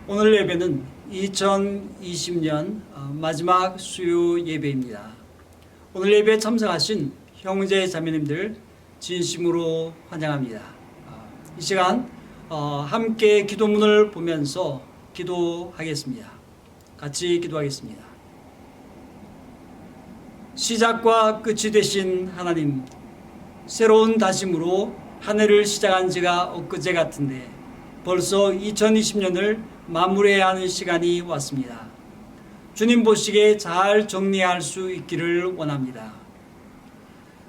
오늘 예배는 2020년 마지막 수요 예배입니다. 오늘 예배에 참석하신 형제 자매님들 진심으로 환영합니다. 이 시간 함께 기도문을 보면서 기도하겠습니다. 같이 기도하겠습니다. 시작과 끝이 되신 하나님, 새로운 다짐으로 한 해를 시작한 지가 엊그제 같은데 벌써 2020년을 마무리해야 하는 시간이 왔습니다. 주님 보시기에 잘 정리할 수 있기를 원합니다.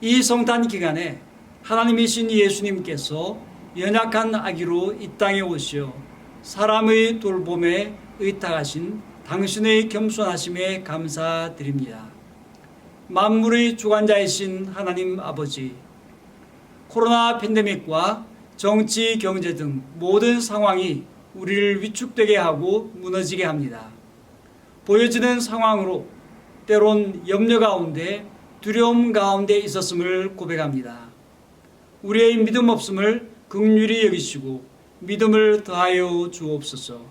이 성탄 기간에 하나님이신 예수님께서 연약한 아기로 이 땅에 오시어 사람의 돌봄에 의탁하신 당신의 겸손하심에 감사드립니다. 만물의 주관자이신 하나님 아버지, 코로나 팬데믹과 정치, 경제 등 모든 상황이 우리를 위축되게 하고 무너지게 합니다. 보여지는 상황으로 때론 염려 가운데 두려움 가운데 있었음을 고백합니다. 우리의 믿음 없음을 긍휼히 여기시고 믿음을 더하여 주옵소서.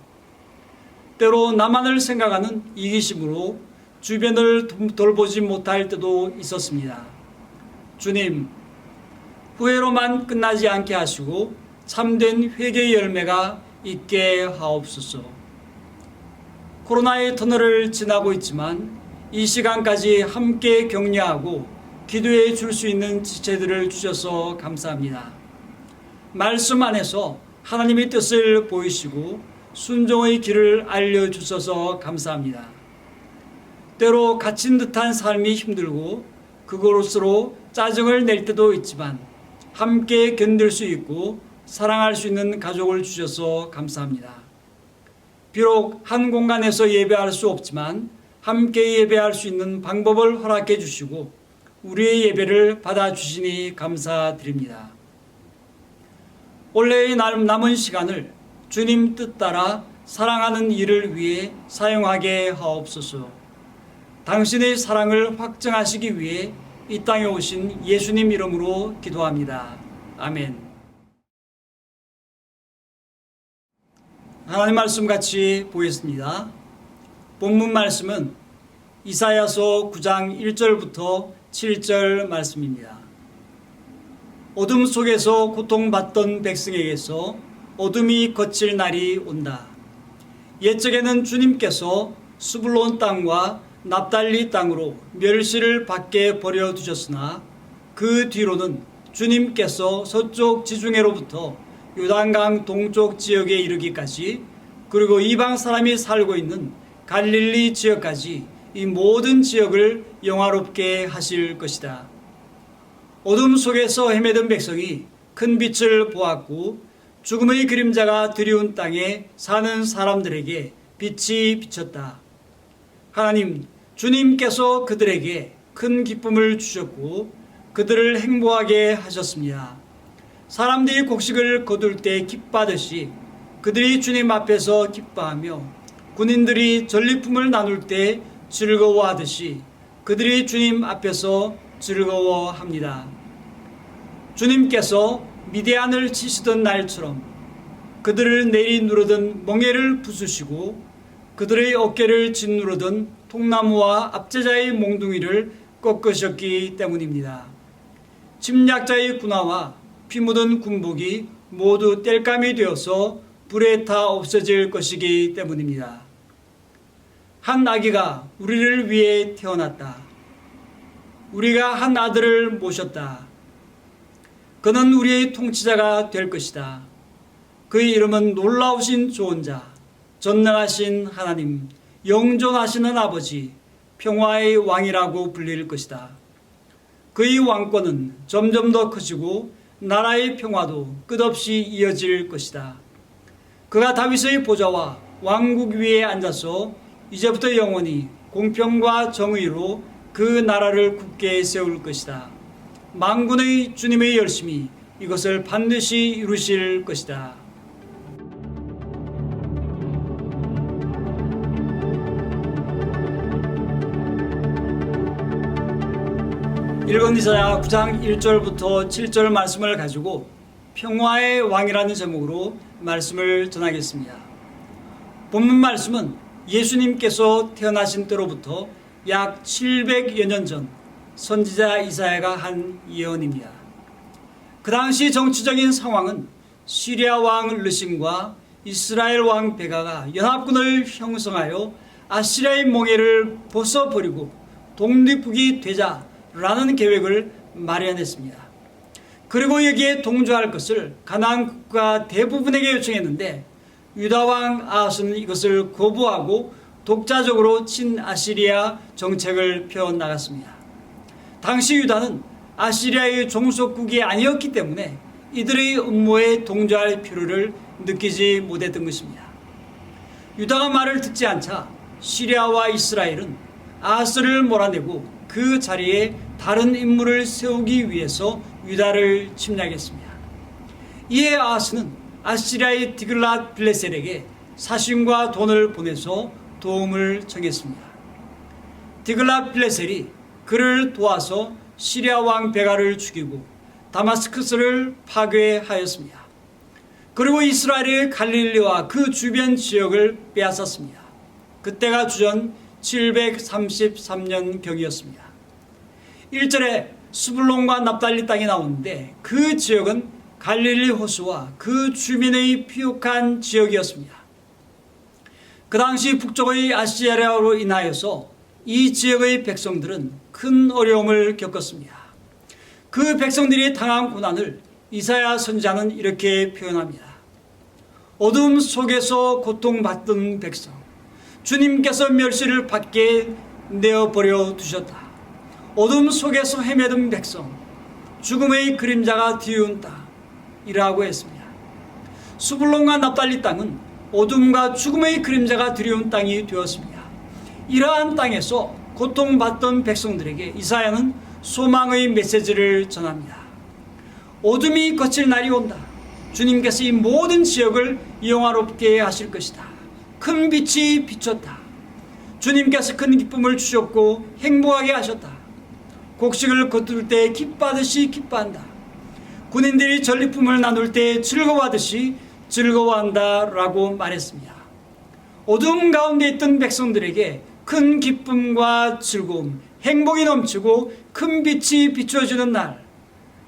때로 나만을 생각하는 이기심으로 주변을 돌보지 못할 때도 있었습니다. 주님, 후회로만 끝나지 않게 하시고 참된 회개의 열매가 있게 하옵소서. 코로나의 터널을 지나고 있지만 이 시간까지 함께 격려하고 기도해 줄 수 있는 지체들을 주셔서 감사합니다. 말씀 안에서 하나님의 뜻을 보이시고 순종의 길을 알려주셔서 감사합니다. 때로 갇힌 듯한 삶이 힘들고 그것으로 짜증을 낼 때도 있지만 함께 견딜 수 있고 사랑할 수 있는 가족을 주셔서 감사합니다. 비록 한 공간에서 예배할 수 없지만 함께 예배할 수 있는 방법을 허락해 주시고 우리의 예배를 받아주시니 감사드립니다. 올해의 남은 시간을 주님 뜻 따라 사랑하는 일을 위해 사용하게 하옵소서. 당신의 사랑을 확증하시기 위해 이 땅에 오신 예수님 이름으로 기도합니다. 아멘. 하나님 말씀 같이 보겠습니다. 본문 말씀은 이사야서 9장 1절부터 7절 말씀입니다. 어둠 속에서 고통받던 백성에게서 어둠이 거칠 날이 온다. 옛적에는 주님께서 스불론 땅과 납달리 땅으로 멸시를 밖에 버려두셨으나 그 뒤로는 주님께서 서쪽 지중해로부터 요단강 동쪽 지역에 이르기까지 그리고 이방 사람이 살고 있는 갈릴리 지역까지 이 모든 지역을 영화롭게 하실 것이다. 어둠 속에서 헤매던 백성이 큰 빛을 보았고 죽음의 그림자가 드리운 땅에 사는 사람들에게 빛이 비쳤다. 하나님, 주님께서 그들에게 큰 기쁨을 주셨고 그들을 행복하게 하셨습니다. 사람들이 곡식을 거둘 때 기뻐하듯이 그들이 주님 앞에서 기뻐하며 군인들이 전리품을 나눌 때 즐거워하듯이 그들이 주님 앞에서 즐거워합니다. 주님께서 미디안을 치시던 날처럼 그들을 내리누르던 멍에를 부수시고 그들의 어깨를 짓누르던 통나무와 압제자의 몽둥이를 꺾으셨기 때문입니다. 침략자의 군화와 피 묻은 군복이 모두 땔감이 되어서 불에 타 없어질 것이기 때문입니다. 한 아기가 우리를 위해 태어났다. 우리가 한 아들을 모셨다. 그는 우리의 통치자가 될 것이다. 그의 이름은 놀라우신 조언자, 전능하신 하나님, 영존하시는 아버지, 평화의 왕이라고 불릴 것이다. 그의 왕권은 점점 더 커지고 나라의 평화도 끝없이 이어질 것이다. 그가 다윗의 보좌와 왕국 위에 앉아서 이제부터 영원히 공평과 정의로 그 나라를 굳게 세울 것이다. 만군의 주님의 열심히 이것을 반드시 이루실 것이다. 읽은 이사야 9장 1절부터 7절 말씀을 가지고 평화의 왕이라는 제목으로 말씀을 전하겠습니다. 본문 말씀은 예수님께서 태어나신 때로부터 약 700여 년 전 선지자 이사야가 한 예언입니다. 그 당시 정치적인 상황은 시리아 왕 르신과 이스라엘 왕 베가가 연합군을 형성하여 아시리아의 몽해를 벗어버리고 독립국이 되자라는 계획을 마련했습니다. 그리고 여기에 동조할 것을 가나안 국가 대부분에게 요청했는데 유다 왕 아하스는 이것을 거부하고 독자적으로 친아시리아 정책을 펴나갔습니다. 당시 유다는 아시리아의 종속국이 아니었기 때문에 이들의 음모에 동조할 필요를 느끼지 못했던 것입니다. 유다가 말을 듣지 않자 시리아와 이스라엘은 아하스를 몰아내고 그 자리에 다른 인물을 세우기 위해서 유다를 침략했습니다. 이에 아하스는 아시리아의 디글랏 빌레셀에게 사신과 돈을 보내서 도움을 청했습니다. 디글랏 빌레셀이 그를 도와서 시리아 왕 베가를 죽이고 다마스커스를 파괴하였습니다. 그리고 이스라엘의 갈릴리와 그 주변 지역을 빼앗았습니다. 그때가 주전 733년경이었습니다. 1절에 스불론과 납달리 땅이 나오는데 그 지역은 갈릴리 호수와 그 주민의 피옥한 지역이었습니다. 그 당시 북쪽의 아시리아로 인하여서 이 지역의 백성들은 큰 어려움을 겪었습니다. 그 백성들이 당한 고난을 이사야 선지자는 이렇게 표현합니다. 어둠 속에서 고통받던 백성, 주님께서 멸시를 받게 내어버려 두셨다. 어둠 속에서 헤매던 백성, 죽음의 그림자가 뒤운다. 이라고 했습니다. 수불론과 납달리 땅은 어둠과 죽음의 그림자가 드리운 땅이 되었습니다. 이러한 땅에서 고통받던 백성들에게 이사야는 소망의 메시지를 전합니다. 어둠이 거칠 날이 온다. 주님께서 이 모든 지역을 영화롭게 하실 것이다. 큰 빛이 비쳤다. 주님께서 큰 기쁨을 주셨고 행복하게 하셨다. 곡식을 거둘 때 기뻐하듯이 기뻐한다. 군인들이 전리품을 나눌 때 즐거워하듯이 즐거워한다 라고 말했습니다. 어두움 가운데 있던 백성들에게 큰 기쁨과 즐거움, 행복이 넘치고 큰 빛이 비춰지는 날,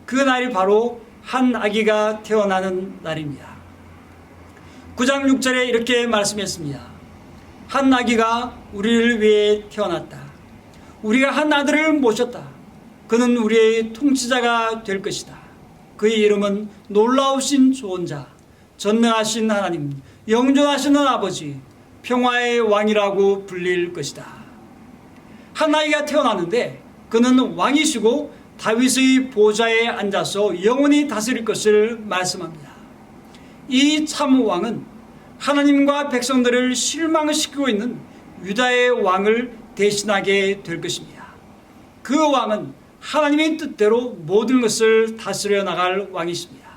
그 날이 바로 한 아기가 태어나는 날입니다. 9장 6절에 이렇게 말씀했습니다. 한 아기가 우리를 위해 태어났다. 우리가 한 아들을 모셨다. 그는 우리의 통치자가 될 것이다. 그의 이름은 놀라우신 조언자, 전능하신 하나님, 영존하시는 아버지, 평화의 왕이라고 불릴 것이다. 한 아이가 태어났는데 그는 왕이시고 다윗의 보좌에 앉아서 영원히 다스릴 것을 말씀합니다. 이 참 왕은 하나님과 백성들을 실망시키고 있는 유다의 왕을 대신하게 될 것입니다. 그 왕은 하나님의 뜻대로 모든 것을 다스려 나갈 왕이십니다.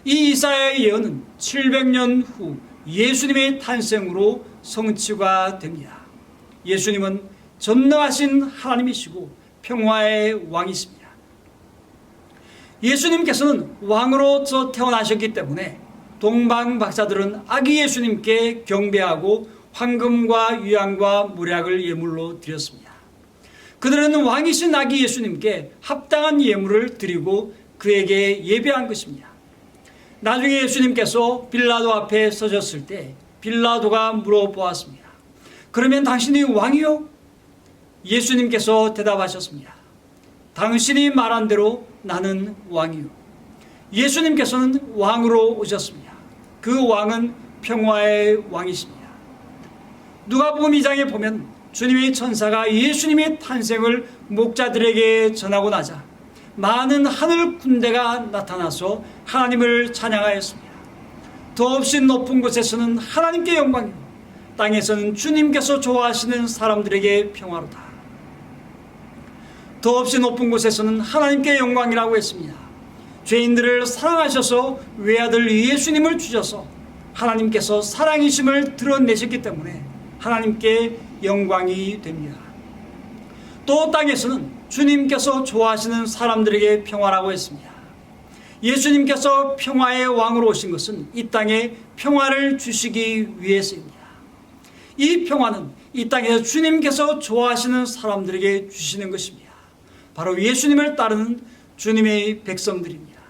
이 이사야의 예언은 700년 후 예수님의 탄생으로 성취가 됩니다. 예수님은 전능하신 하나님이시고 평화의 왕이십니다. 예수님께서는 왕으로서 태어나셨기 때문에 동방 박사들은 아기 예수님께 경배하고 황금과 유향과 물약을 예물로 드렸습니다. 그들은 왕이신 아기 예수님께 합당한 예물을 드리고 그에게 예배한 것입니다. 나중에 예수님께서 빌라도 앞에 서셨을 때 빌라도가 물어보았습니다. 그러면 당신이 왕이요? 예수님께서 대답하셨습니다. 당신이 말한 대로 나는 왕이요. 예수님께서는 왕으로 오셨습니다. 그 왕은 평화의 왕이십니다. 누가복음 2장에 보면 주님의 천사가 예수님의 탄생을 목자들에게 전하고 나자 많은 하늘 군대가 나타나서 하나님을 찬양하였습니다. 더없이 높은 곳에서는 하나님께 영광이요 땅에서는 주님께서 좋아하시는 사람들에게 평화로다. 더없이 높은 곳에서는 하나님께 영광이라고 했습니다. 죄인들을 사랑하셔서 외아들 예수님을 주셔서 하나님께서 사랑이심을 드러내셨기 때문에 하나님께 영광이 됩니다. 또 땅에서는 주님께서 좋아하시는 사람들에게 평화라고 했습니다. 예수님께서 평화의 왕으로 오신 것은 이 땅에 평화를 주시기 위해서입니다. 이 평화는 이 땅에서 주님께서 좋아하시는 사람들에게 주시는 것입니다. 바로 예수님을 따르는 주님의 백성들입니다.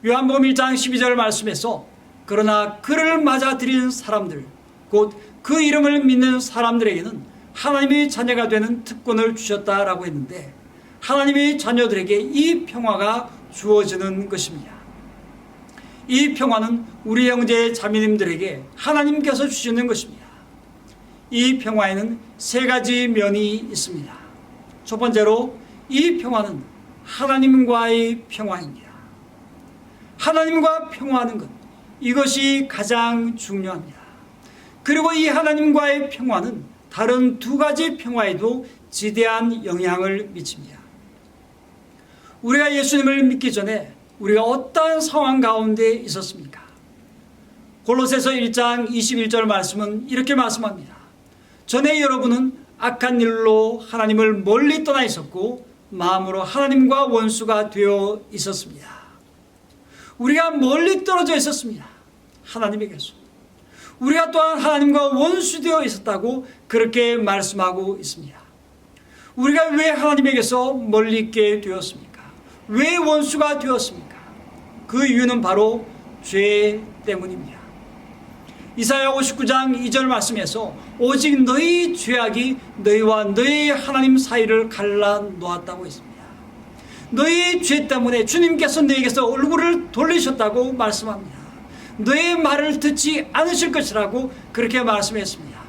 요한복음 1장 12절 말씀에서 그러나 그를 맞아들이는 사람들, 곧 그 이름을 믿는 사람들에게는 하나님의 자녀가 되는 특권을 주셨다라고 했는데, 하나님의 자녀들에게 이 평화가 주어지는 것입니다. 이 평화는 우리 형제 자매님들에게 하나님께서 주시는 것입니다. 이 평화에는 세 가지 면이 있습니다. 첫 번째로 이 평화는 하나님과의 평화입니다. 하나님과 평화하는 것, 이것이 가장 중요합니다. 그리고 이 하나님과의 평화는 다른 두 가지 평화에도 지대한 영향을 미칩니다. 우리가 예수님을 믿기 전에 우리가 어떠한 상황 가운데 있었습니까? 골로새서 1장 21절 말씀은 이렇게 말씀합니다. 전에 여러분은 악한 일로 하나님을 멀리 떠나 있었고 마음으로 하나님과 원수가 되어 있었습니다. 우리가 멀리 떨어져 있었습니다. 하나님에게서. 우리가 또한 하나님과 원수되어 있었다고 그렇게 말씀하고 있습니다. 우리가 왜 하나님에게서 멀리 있게 되었습니까? 왜 원수가 되었습니까? 그 이유는 바로 죄 때문입니다. 이사야 59장 2절 말씀에서 오직 너희 죄악이 너희와 너희 하나님 사이를 갈라 놓았다고 했습니다. 너희 죄 때문에 주님께서 너희에게서 얼굴을 돌리셨다고 말씀합니다. 너의 말을 듣지 않으실 것이라고 그렇게 말씀했습니다.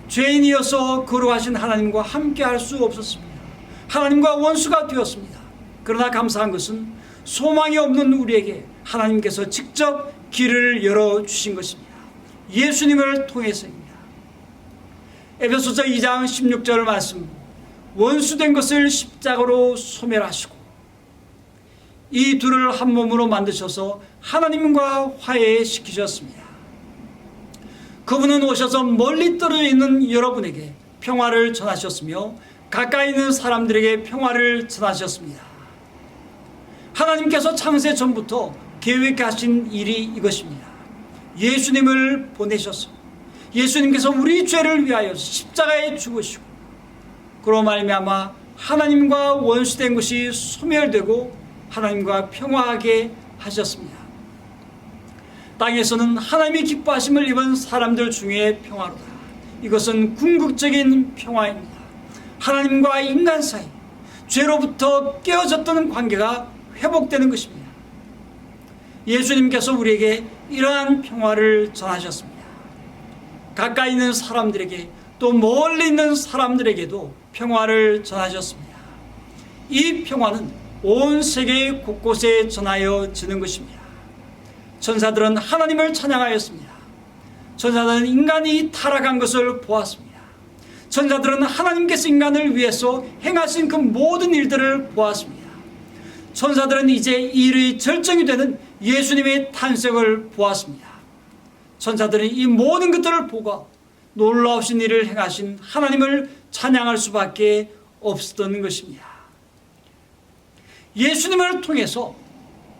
죄인이어서 거룩하신 하나님과 함께 할 수 없었습니다. 하나님과 원수가 되었습니다. 그러나 감사한 것은 소망이 없는 우리에게 하나님께서 직접 길을 열어주신 것입니다. 예수님을 통해서입니다. 에베소서 2장 16절 말씀, 원수된 것을 십자가로 소멸하시고 이 둘을 한 몸으로 만드셔서 하나님과 화해시키셨습니다. 그분은 오셔서 멀리 떨어져 있는 여러분에게 평화를 전하셨으며 가까이 있는 사람들에게 평화를 전하셨습니다. 하나님께서 창세 전부터 계획하신 일이 이것입니다. 예수님을 보내셔서 예수님께서 우리 죄를 위하여 십자가에 죽으시고 그로 말미암아 하나님과 원수된 것이 소멸되고 하나님과 평화하게 하셨습니다. 땅에서는 하나님의 기뻐하심을 입은 사람들 중에 평화로다. 이것은 궁극적인 평화입니다. 하나님과 인간 사이, 죄로부터 깨어졌던 관계가 회복되는 것입니다. 예수님께서 우리에게 이러한 평화를 전하셨습니다. 가까이 있는 사람들에게 또 멀리 있는 사람들에게도 평화를 전하셨습니다. 이 평화는 온 세계 곳곳에 전하여지는 것입니다. 천사들은 하나님을 찬양하였습니다. 천사들은 인간이 타락한 것을 보았습니다. 천사들은 하나님께서 인간을 위해서 행하신 그 모든 일들을 보았습니다. 천사들은 이제 일의 절정이 되는 예수님의 탄생을 보았습니다. 천사들은 이 모든 것들을 보고 놀라우신 일을 행하신 하나님을 찬양할 수밖에 없었던 것입니다. 예수님을 통해서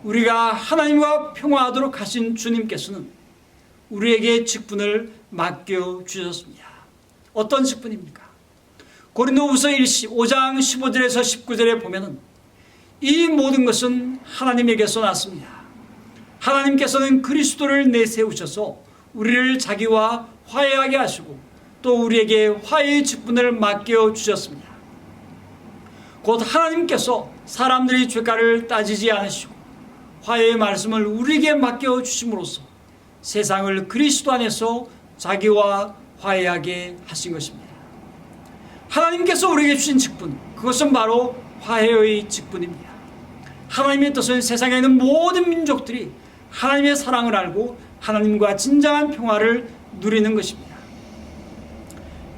우리가 하나님과 평화하도록 하신 주님께서는 우리에게 직분을 맡겨주셨습니다. 어떤 직분입니까? 고린도후서 5장 15절에서 19절에 보면은 이 모든 것은 하나님에게서 났습니다. 하나님께서는 그리스도를 내세우셔서 우리를 자기와 화해하게 하시고 또 우리에게 화해의 직분을 맡겨주셨습니다. 곧 하나님께서 사람들의 죄가를 따지지 않으시고 화해의 말씀을 우리에게 맡겨주심으로써 세상을 그리스도 안에서 자기와 화해하게 하신 것입니다. 하나님께서 우리에게 주신 직분, 그것은 바로 화해의 직분입니다. 하나님의 뜻은 세상에 있는 모든 민족들이 하나님의 사랑을 알고 하나님과 진정한 평화를 누리는 것입니다.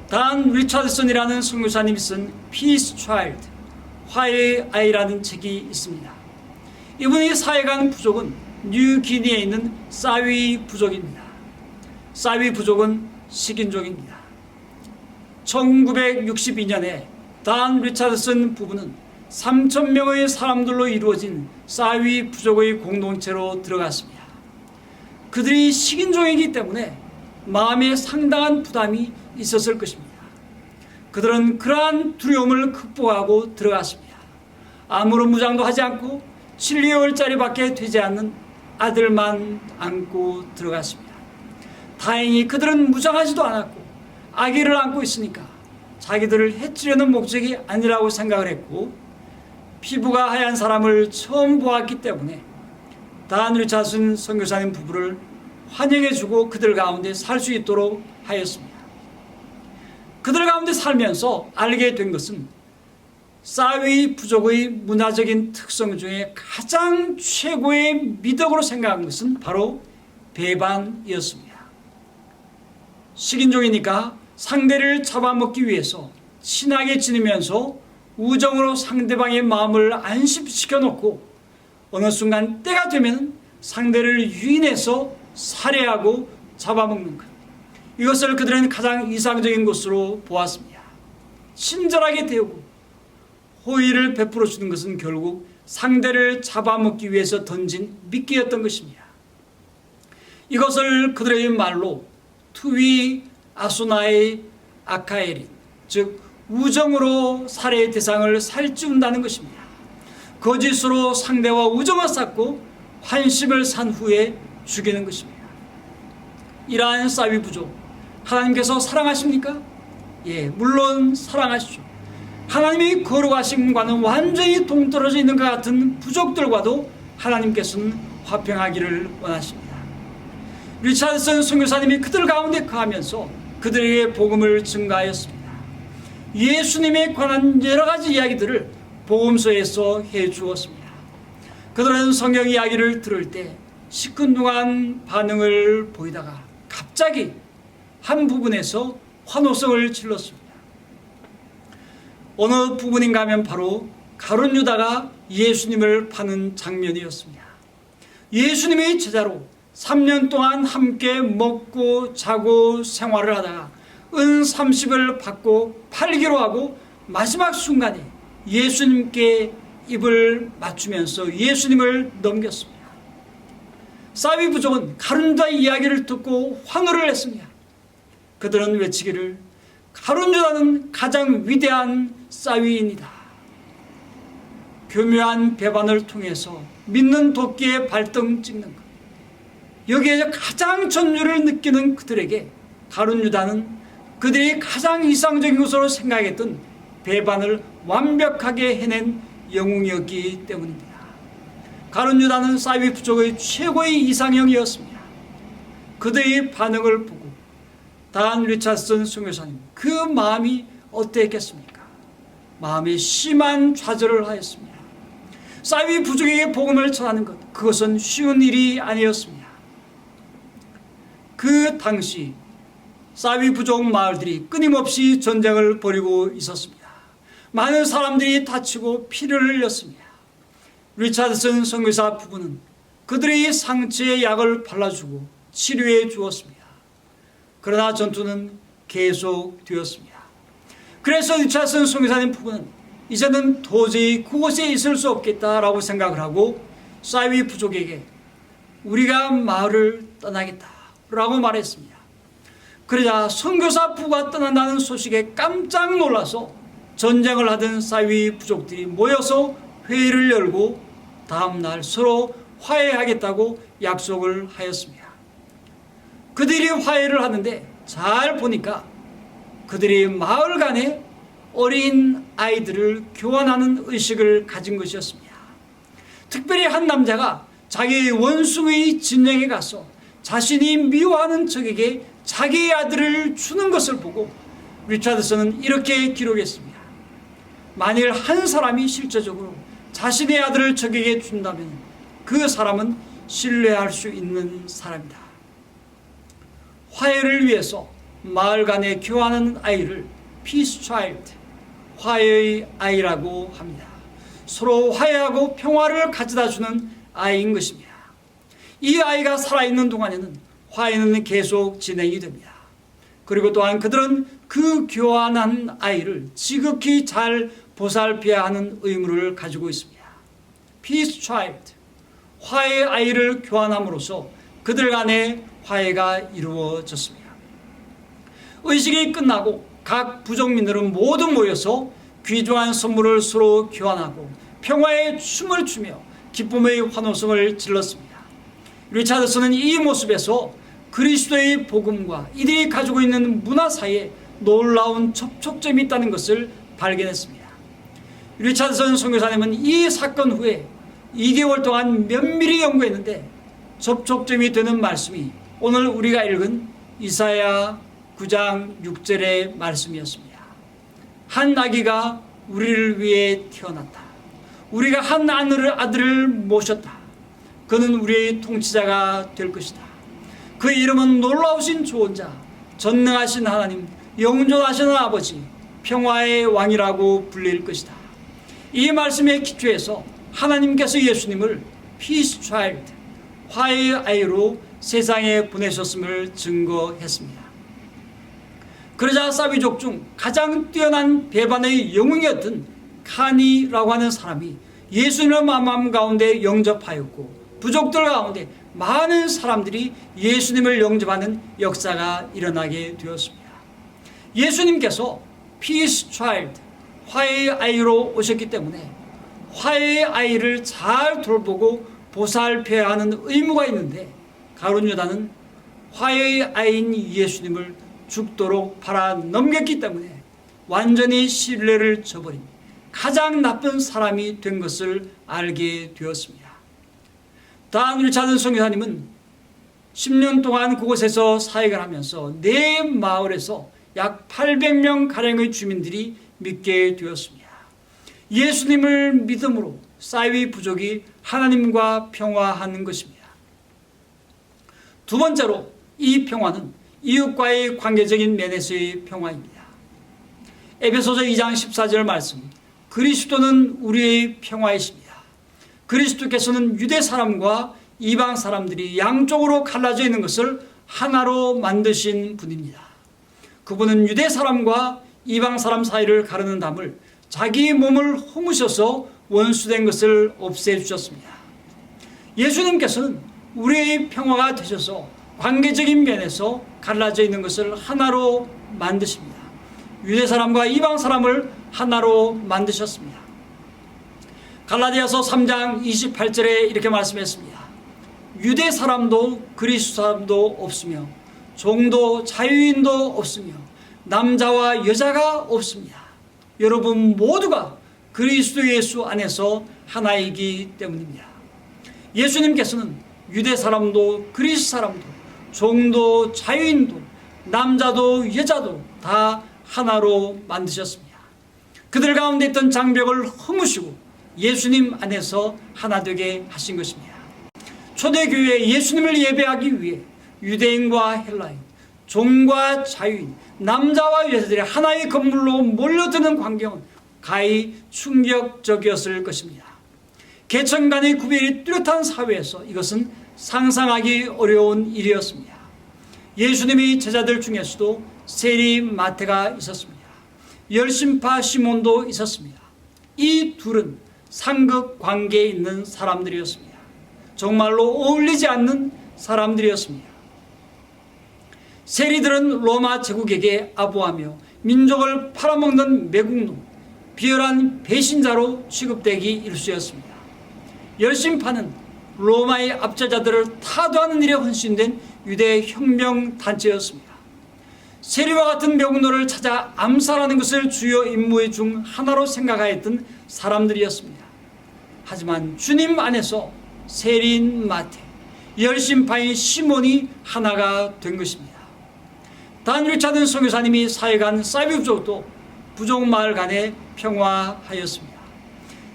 단 리차드슨이라는 선교사님이 쓴 Peace Child, 화해의 아이라는 책이 있습니다. 이분의 사회간 부족은 뉴기니에 있는 사위 부족입니다. 사위 부족은 식인족입니다. 1962년에 단 리차드슨 부부는 3,000명의 사람들로 이루어진 사위 부족의 공동체로 들어갔습니다. 그들이 식인종이기 때문에 마음에 상당한 부담이 있었을 것입니다. 그들은 그러한 두려움을 극복하고 들어갔습니다. 아무런 무장도 하지 않고 7, 2개월짜리밖에 되지 않는 아들만 안고 들어갔습니다. 다행히 그들은 무장하지도 않았고 아기를 안고 있으니까 자기들을 해치려는 목적이 아니라고 생각을 했고, 피부가 하얀 사람을 처음 보았기 때문에 단 리차슨 선교사님 부부를 환영해주고 그들 가운데 살 수 있도록 하였습니다. 그들 가운데 살면서 알게 된 것은 사위 부족의 문화적인 특성 중에 가장 최고의 미덕으로 생각한 것은 바로 배반이었습니다. 식인종이니까 상대를 잡아먹기 위해서 친하게 지내면서 우정으로 상대방의 마음을 안심시켜 놓고 어느 순간 때가 되면 상대를 유인해서 살해하고 잡아먹는 것, 이것을 그들은 가장 이상적인 것으로 보았습니다. 친절하게 대우고 호의를 베풀어 주는 것은 결국 상대를 잡아먹기 위해서 던진 미끼였던 것입니다. 이것을 그들의 말로 투위 아소나의 아카에린, 즉 우정으로 살해의 대상을 살찌운다는 것입니다. 거짓으로 상대와 우정을 쌓고 환심을 산 후에 죽이는 것입니다. 이러한 사위 부족, 하나님께서 사랑하십니까? 예, 물론 사랑하시죠. 하나님이 거룩하심과는 완전히 동떨어져 있는 것 같은 부족들과도 하나님께서는 화평하기를 원하십니다. 리차드슨 선교사님이 그들 가운데 거하면서 그들에게 복음을 증가하였습니다. 예수님에 관한 여러 가지 이야기들을 복음서에서 해주었습니다. 그들은 성경 이야기를 들을 때 시큰둥한 반응을 보이다가 갑자기 한 부분에서 환호성을 질렀습니다. 어느 부분인가 하면 바로 가룟 유다가 예수님을 파는 장면이었습니다. 예수님의 제자로 3년 동안 함께 먹고 자고 생활을 하다가 은 30을 받고 팔기로 하고 마지막 순간에 예수님께 입을 맞추면서 예수님을 넘겼습니다. 사위 부족은 가룟 유다의 이야기를 듣고 환호를 했습니다. 그들은 외치기를 가룟 유다는 가장 위대한 사위인이다. 교묘한 배반을 통해서 믿는 도끼에 발등 찍는 것, 여기에 가장 전율을 느끼는 그들에게 가룟 유다는 그들이 가장 이상적인 것으로 생각했던 배반을 완벽하게 해낸 영웅이었기 때문입니다. 가룟 유다는 사위 부족의 최고의 이상형이었습니다. 그들의 반응을 보고 단 리차드슨 선교사님, 그 마음이 어땠겠습니까? 마음에 심한 좌절을 하였습니다. 사위 부족에게 복음을 전하는 것, 그것은 쉬운 일이 아니었습니다. 그 당시 사위 부족 마을들이 끊임없이 전쟁을 벌이고 있었습니다. 많은 사람들이 다치고 피를 흘렸습니다. 리차드슨 선교사 부부는 그들의 상처에 약을 발라주고 치료해 주었습니다. 그러나 전투는 계속되었습니다. 그래서 리차드슨 선교사님 부부는 이제는 도저히 그곳에 있을 수 없겠다라고 생각을 하고 사위 부족에게 우리가 마을을 떠나겠다라고 말했습니다. 그러자 선교사 부부가 떠난다는 소식에 깜짝 놀라서 전쟁을 하던 사위 부족들이 모여서 회의를 열고 다음날 서로 화해하겠다고 약속을 하였습니다. 그들이 화해를 하는데 잘 보니까 그들이 마을 간에 어린 아이들을 교환하는 의식을 가진 것이었습니다. 특별히 한 남자가 자기의 원수의 진영에 가서 자신이 미워하는 적에게 자기의 아들을 주는 것을 보고 리차드슨은 이렇게 기록했습니다. 만일 한 사람이 실제적으로 자신의 아들을 적에게 준다면 그 사람은 신뢰할 수 있는 사람이다. 화해를 위해서 마을 간에 교환하는 아이를 Peace Child, 화해의 아이라고 합니다. 서로 화해하고 평화를 가져다 주는 아이인 것입니다. 이 아이가 살아있는 동안에는 화해는 계속 진행이 됩니다. 그리고 또한 그들은 그 교환한 아이를 지극히 잘 보살펴야 하는 의무를 가지고 있습니다. Peace Child, 화해의 아이를 교환함으로써 그들 간의 화해가 이루어졌습니다. 의식이 끝나고 각 부족민들은 모두 모여서 귀중한 선물을 서로 교환하고 평화의 춤을 추며 기쁨의 환호성을 질렀습니다. 리차드슨은 이 모습에서 그리스도의 복음과 이들이 가지고 있는 문화 사이에 놀라운 접촉점이 있다는 것을 발견했습니다. 리차드슨 선교사님은 이 사건 후에 2개월 동안 면밀히 연구했는데 접촉점이 되는 말씀이 오늘 우리가 읽은 이사야 9장 6절의 말씀이었습니다. 한 아기가 우리를 위해 태어났다. 우리가 한 아들을 모셨다. 그는 우리의 통치자가 될 것이다. 그의 이름은 놀라우신 조언자, 전능하신 하나님, 영존하신 아버지, 평화의 왕이라고 불릴 것이다. 이 말씀에 기초해서 하나님께서 예수님을 Peace Child, 화해의 아이로 세상에 보내셨음을 증거했습니다. 그러자 사비족 중 가장 뛰어난 배반의 영웅이었던 카니라고 하는 사람이 예수님의 마음 가운데 영접하였고 부족들 가운데 많은 사람들이 예수님을 영접하는 역사가 일어나게 되었습니다. 예수님께서 Peace Child, 화해의 아이로 오셨기 때문에 화해의 아이를 잘 돌보고 보살펴야 하는 의무가 있는데 가룟 유다는 화해의 아이인 예수님을 죽도록 팔아 넘겼기 때문에 완전히 신뢰를 저버린 가장 나쁜 사람이 된 것을 알게 되었습니다. 다음 리차드 선교사님은 10년 동안 그곳에서 사역을 하면서 네 마을에서 약 800명 가량의 주민들이 믿게 되었습니다. 예수님을 믿음으로 사이비 부족이 하나님과 평화하는 것입니다. 두 번째로 이 평화는 이웃과의 관계적인 면에서의 평화입니다. 에베소서 2장 14절 말씀, 그리스도는 우리의 평화이십니다. 그리스도께서는 유대 사람과 이방 사람들이 양쪽으로 갈라져 있는 것을 하나로 만드신 분입니다. 그분은 유대 사람과 이방 사람 사이를 가르는 담을 자기 몸을 허무셔서 원수된 것을 없애주셨습니다. 예수님께서는 우리의 평화가 되셔서 관계적인 면에서 갈라져 있는 것을 하나로 만드십니다. 유대 사람과 이방 사람을 하나로 만드셨습니다. 갈라디아서 3장 28절에 이렇게 말씀했습니다. 유대 사람도 그리스도 사람도 없으며 종도 자유인도 없으며 남자와 여자가 없습니다. 여러분 모두가 그리스도 예수 안에서 하나이기 때문입니다. 예수님께서는 유대 사람도 그리스 사람도 종도 자유인도 남자도 여자도 다 하나로 만드셨습니다. 그들 가운데 있던 장벽을 허무시고 예수님 안에서 하나 되게 하신 것입니다. 초대교회에 예수님을 예배하기 위해 유대인과 헬라인, 종과 자유인, 남자와 여자들이 하나의 건물로 몰려드는 광경은 가히 충격적이었을 것입니다. 계층 간의 구별이 뚜렷한 사회에서 이것은 상상하기 어려운 일이었습니다. 예수님의 제자들 중에서도 세리 마태가 있었습니다. 열심파 시몬도 있었습니다. 이 둘은 상급 관계에 있는 사람들이었습니다. 정말로 어울리지 않는 사람들이었습니다. 세리들은 로마 제국에게 아부하며 민족을 팔아먹는 매국노, 비열한 배신자로 취급되기 일쑤였습니다. 열심파는 로마의 압제자들을 타도하는 일에 헌신된 유대 혁명 단체였습니다. 세리와 같은 매국노를 찾아 암살하는 것을 주요 임무 중 하나로 생각하였던 사람들이었습니다. 하지만 주님 안에서 세리인 마태, 열심파인 시몬이 하나가 된 것입니다. 단 리차드 선교사님이 사역한 사이비 부족도 부족 마을 간에 평화하였습니다.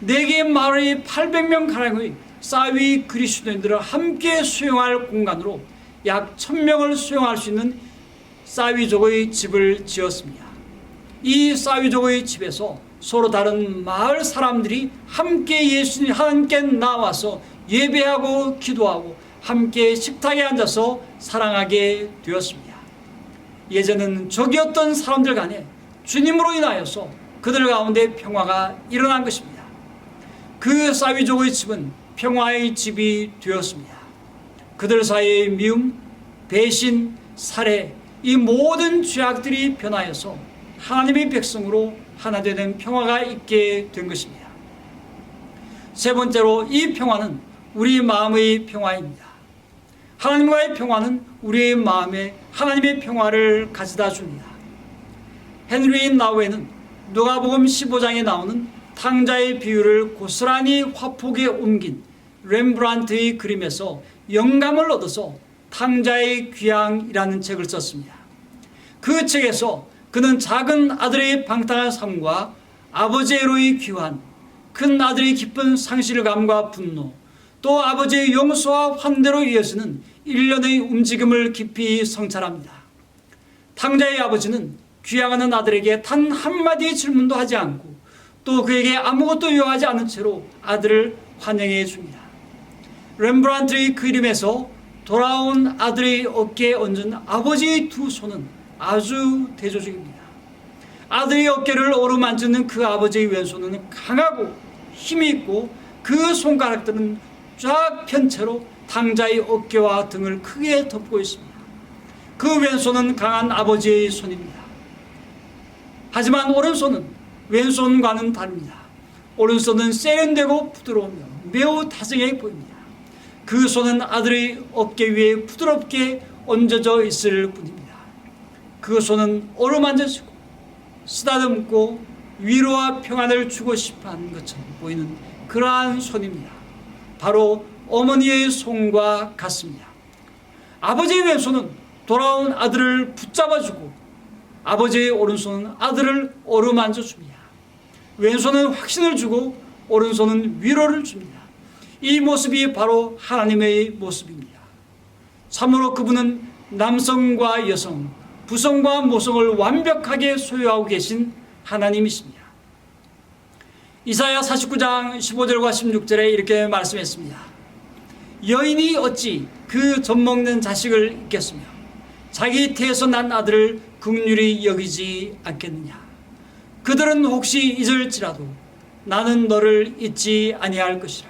4개의 마을의 800명 가량의 사이비 그리스도인들을 함께 수용할 공간으로 약 1000명을 수용할 수 있는 사이비족의 집을 지었습니다. 이 사이비족의 집에서 서로 다른 마을 사람들이 함께 예수님 하나님께 나와서 예배하고 기도하고 함께 식탁에 앉아서 사랑하게 되었습니다. 예전은 적이었던 사람들 간에 주님으로 인하여서 그들 가운데 평화가 일어난 것입니다. 그 사위족의 집은 평화의 집이 되었습니다. 그들 사이의 미움, 배신, 살해, 이 모든 죄악들이 변하여서 하나님의 백성으로 하나 되는 평화가 있게 된 것입니다. 세 번째로, 이 평화는 우리 마음의 평화입니다. 하나님과의 평화는 우리의 마음에 하나님의 평화를 가져다 줍니다. 헨리 나우에는 누가복음 15장에 나오는 탕자의 비유를 고스란히 화폭에 옮긴 렘브란트의 그림에서 영감을 얻어서 탕자의 귀향이라는 책을 썼습니다. 그 책에서 그는 작은 아들의 방탕한 삶과 아버지로의 귀환, 큰 아들의 깊은 상실감과 분노, 또 아버지의 용서와 환대로 이어지는 일련의 움직임을 깊이 성찰합니다. 탕자의 아버지는 귀향하는 아들에게 단 한마디의 질문도 하지 않고 또 그에게 아무것도 요하지 않은 채로 아들을 환영해 줍니다. 렘브란트의 그림에서 돌아온 아들의 어깨에 얹은 아버지의 두 손은 아주 대조적입니다. 아들의 어깨를 어루만지는 그 아버지의 왼손은 강하고 힘이 있고 그 손가락들은 쫙 편 채로 탕자의 어깨와 등을 크게 덮고 있습니다. 그 왼손은 강한 아버지의 손입니다. 하지만 오른손은 왼손과는 다릅니다. 오른손은 세련되고 부드러우며 매우 다정해 보입니다. 그 손은 아들의 어깨 위에 부드럽게 얹어져 있을 뿐입니다. 그 손은 어루만져지고 쓰다듬고 위로와 평안을 주고 싶어하는 것처럼 보이는 그러한 손입니다. 바로 어머니의 손과 같습니다. 아버지의 왼손은 돌아온 아들을 붙잡아주고 아버지의 오른손은 아들을 어루만져줍니다. 왼손은 확신을 주고 오른손은 위로를 줍니다. 이 모습이 바로 하나님의 모습입니다. 참으로 그분은 남성과 여성, 부성과 모성을 완벽하게 소유하고 계신 하나님이십니다. 이사야 49장 15절과 16절에 이렇게 말씀했습니다. 여인이 어찌 그 젖먹는 자식을 잊겠으며 자기 태에서 난 아들을 긍휼히 여기지 않겠느냐. 그들은 혹시 잊을지라도 나는 너를 잊지 아니할 것이라.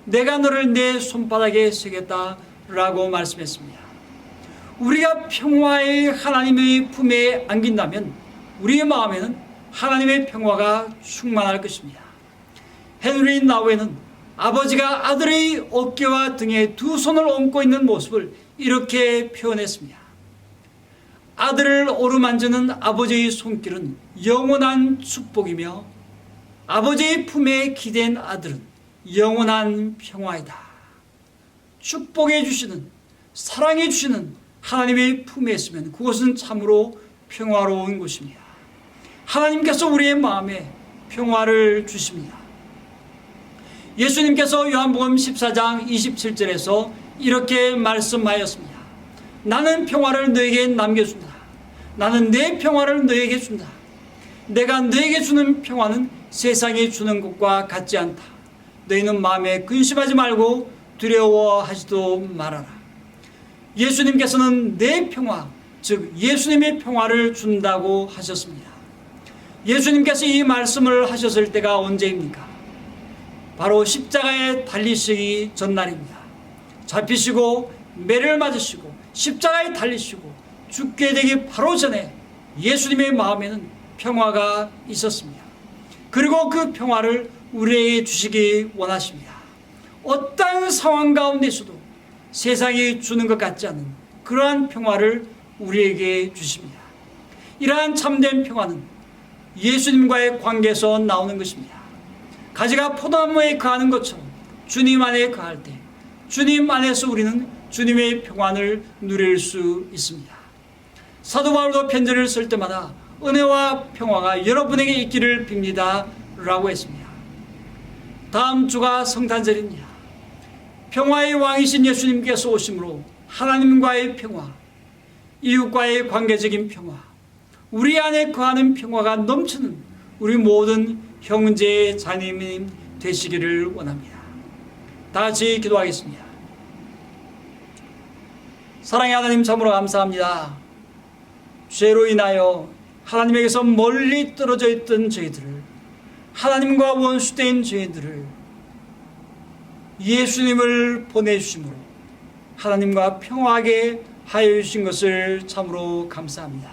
내가 너를 내 손바닥에 새겼다라고 말씀했습니다. 우리가 평화의 하나님의 품에 안긴다면 우리의 마음에는 하나님의 평화가 충만할 것입니다. 헨리 나우에는 아버지가 아들의 어깨와 등에 두 손을 얹고 있는 모습을 이렇게 표현했습니다. 아들을 어루만지는 아버지의 손길은 영원한 축복이며 아버지의 품에 기댄 아들은 영원한 평화이다. 축복해 주시는, 사랑해 주시는 하나님의 품에 있으면 그것은 참으로 평화로운 곳입니다. 하나님께서 우리의 마음에 평화를 주십니다. 예수님께서 요한복음 14장 27절에서 이렇게 말씀하였습니다. 나는 평화를 너에게 남겨준다. 나는 내 평화를 너에게 준다. 내가 너에게 주는 평화는 세상이 주는 것과 같지 않다. 너희는 마음에 근심하지 말고 두려워하지도 말아라. 예수님께서는 내 평화, 즉 예수님의 평화를 준다고 하셨습니다. 예수님께서 이 말씀을 하셨을 때가 언제입니까? 바로 십자가에 달리시기 전날입니다. 잡히시고 매를 맞으시고 십자가에 달리시고 죽게 되기 바로 전에 예수님의 마음에는 평화가 있었습니다. 그리고 그 평화를 우리에게 주시기 원하십니다. 어떠한 상황 가운데서도 세상이 주는 것 같지 않은 그러한 평화를 우리에게 주십니다. 이러한 참된 평화는 예수님과의 관계에서 나오는 것입니다. 가지가 포도나무에 거하는 것처럼 주님 안에 거할 때 주님 안에서 우리는 주님의 평안을 누릴 수 있습니다. 사도 바울도 편지를 쓸 때마다 은혜와 평화가 여러분에게 있기를 빕니다 라고 했습니다. 다음 주가 성탄절입니다. 평화의 왕이신 예수님께서 오심으로 하나님과의 평화, 이웃과의 관계적인 평화, 우리 안에 거하는 평화가 넘치는 우리 모든 형제 자매님 되시기를 원합니다. 다 같이 기도하겠습니다. 사랑의 하나님, 참으로 감사합니다. 죄로 인하여 하나님에게서 멀리 떨어져 있던 저희들을, 하나님과 원수된 저희들을 예수님을 보내주심으로 하나님과 평화하게 하여 주신 것을 참으로 감사합니다.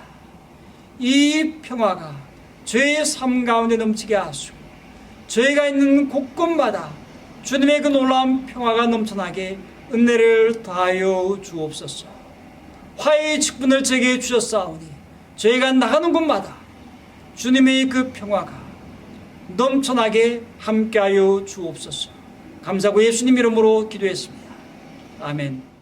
이 평화가 저의 삶 가운데 넘치게 하시고 저희가 있는 곳곳마다 주님의 그 놀라운 평화가 넘쳐나게 은혜를 더하여 주옵소서. 화해의 직분을 제게 주셨사오니 저희가 나가는 곳마다 주님의 그 평화가 넘쳐나게 함께하여 주옵소서. 감사하고 예수님 이름으로 기도했습니다. 아멘.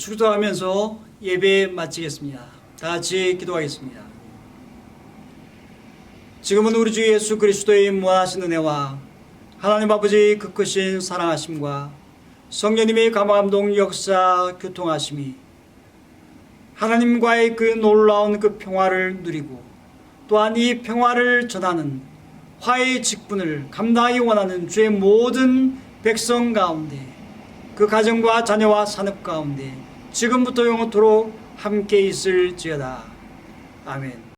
축도하면서 예배 마치겠습니다. 다 같이 기도하겠습니다. 지금은 우리 주 예수 그리스도의 무한하신 은혜와 하나님 아버지의 그 크신 사랑하심과 성령님의 감화감동 역사 교통하심이 하나님과의 그 놀라운 그 평화를 누리고 또한 이 평화를 전하는 화해의 직분을 감당하기 원하는 주의 모든 백성 가운데 그 가정과 자녀와 산업 가운데 지금부터 영원토록 함께 있을지어다. 아멘.